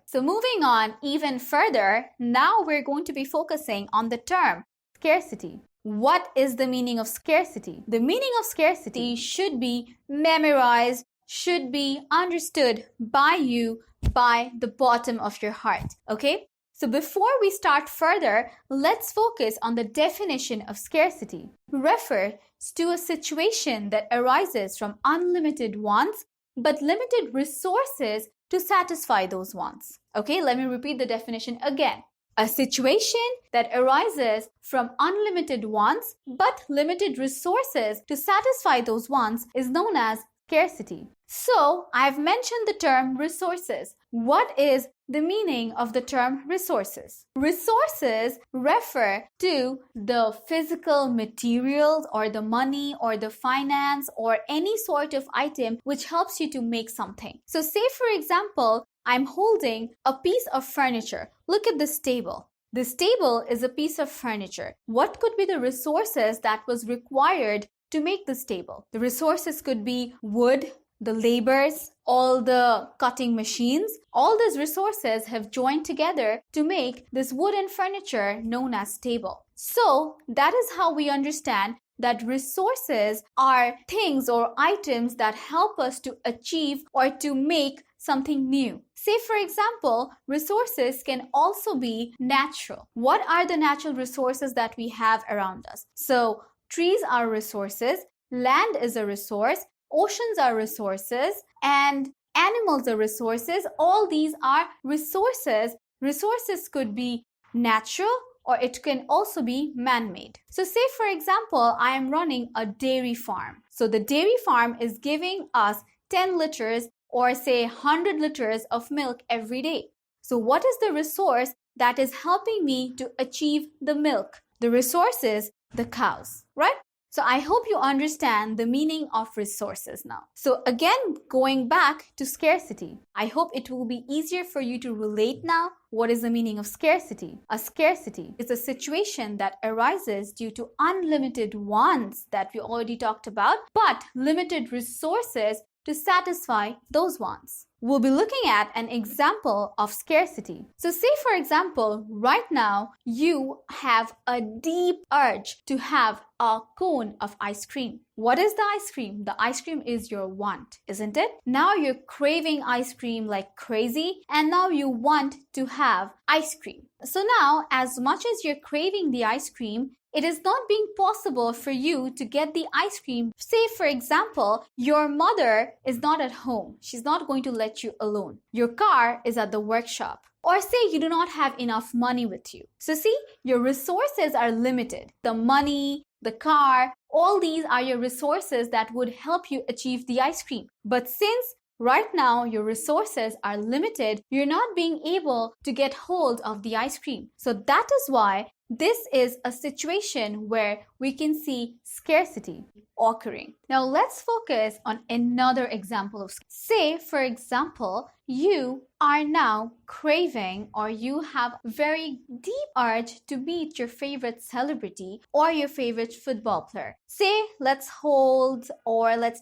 So moving on even further, now we're going to be focusing on the term scarcity. What is the meaning of scarcity? The meaning of scarcity should be memorized, should be understood by you by the bottom of your heart, okay? So before we start further, let's focus on the definition of scarcity. Refers to a situation that arises from unlimited wants but limited resources to satisfy those wants. Okay, let me repeat the definition again. A situation that arises from unlimited wants but limited resources to satisfy those wants is known as scarcity. So, I've mentioned the term resources. What is the meaning of the term resources? Resources refer to the physical materials or the money or the finance or any sort of item which helps you to make something. So, say for example, I'm holding a piece of furniture. Look at this table. This table is a piece of furniture. What could be the resources that was required to make this table? The resources could be wood, the laborers, all the cutting machines. All these resources have joined together to make this wooden furniture known as table. So that is how we understand that resources are things or items that help us to achieve or to make something new. Say for example, resources can also be natural. What are the natural resources that we have around us? So trees are resources, land is a resource, oceans are resources, and animals are resources. All these are resources. Resources could be natural or it can also be man-made. So say for example, I am running a dairy farm. So the dairy farm is giving us 10 liters or say 100 liters of milk every day. So what is the resource that is helping me to achieve the milk? The resource is the cows, right? So I hope you understand the meaning of resources now. So again, going back to scarcity, I hope it will be easier for you to relate now. What is the meaning of scarcity? A scarcity is a situation that arises due to unlimited wants that we already talked about, but limited resources to satisfy those wants. We'll be looking at an example of scarcity. So say for example, right now you have a deep urge to have a cone of ice cream. What is the ice cream? The ice cream is your want, isn't it? Now you're craving ice cream like crazy and now you want to have ice cream. So now as much as you're craving the ice cream, it is not being possible for you to get the ice cream. Say, for example, your mother is not at home. She's not going to let you alone. Your car is at the workshop. Or say you do not have enough money with you. So see, your resources are limited. The money, the car, all these are your resources that would help you achieve the ice cream. But since right now your resources are limited, you're not being able to get hold of the ice cream. So that is why this is a situation where we can see scarcity occurring. Now let's focus on another example of scarcity. Say, for example, you are now craving or you have very deep urge to meet your favorite celebrity or your favorite football player. Say, let's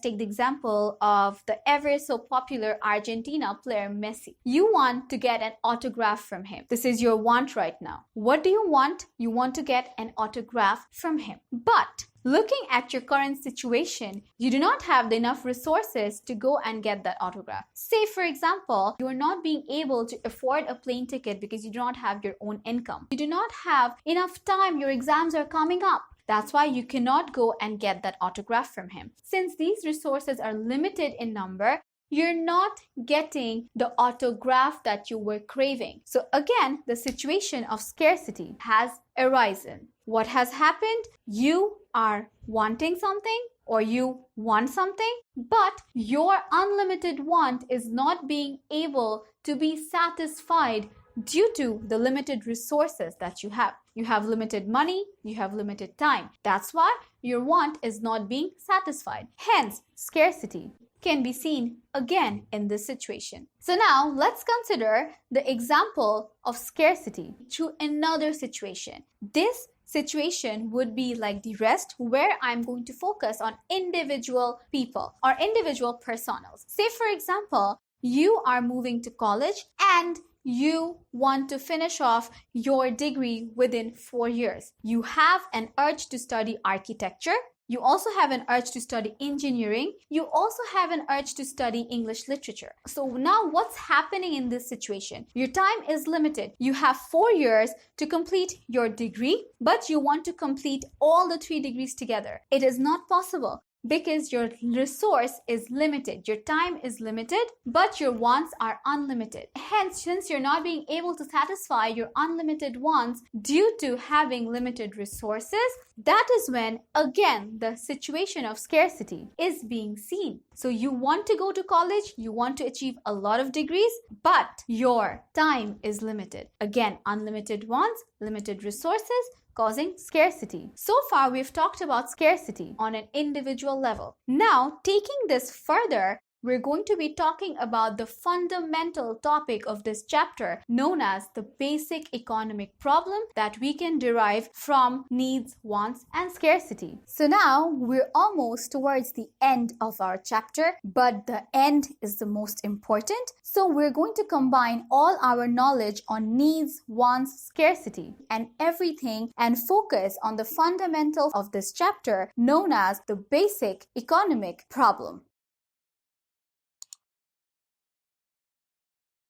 take the example of the ever so popular Argentina player Messi. You want to get an autograph from him. This is your want right now. What do you want? You want to get an autograph from him. But looking at your current situation, you do not have enough resources to go and get that autograph. Say, for example, you are not being able to afford a plane ticket because you do not have your own income. You do not have enough time. Your exams are coming up. That's why you cannot go and get that autograph from him. Since these resources are limited in number, you're not getting the autograph that you were craving. So again, the situation of scarcity has arisen. What has happened? You are wanting something or you want something, but your unlimited want is not being able to be satisfied due to the limited resources that you have. You have limited money, you have limited time. That's why your want is not being satisfied. Hence, scarcity can be seen again in this situation. So now let's consider the example of scarcity to another situation. This situation would be like the rest, where I'm going to focus on individual people or individual personas. Say, for example, you are moving to college and you want to finish off your degree within 4 years. You have an urge to study architecture. You also have an urge to study engineering. You also have an urge to study English literature. So now what's happening in this situation? Your time is limited. You have 4 years to complete your degree, but you want to complete all the 3 degrees together. It is not possible, because your resource is limited. Your time is limited, but your wants are unlimited. Hence, since you're not being able to satisfy your unlimited wants due to having limited resources, that is when, again, the situation of scarcity is being seen. So you want to go to college, you want to achieve a lot of degrees, but your time is limited. Again, unlimited wants, limited resources, causing scarcity. So far, we've talked about scarcity on an individual level. Now, taking this further, we're going to be talking about the fundamental topic of this chapter, known as the basic economic problem that we can derive from needs, wants, and scarcity. So now we're almost towards the end of our chapter, but the end is the most important. So we're going to combine all our knowledge on needs, wants, scarcity, and everything and focus on the fundamentals of this chapter, known as the basic economic problem.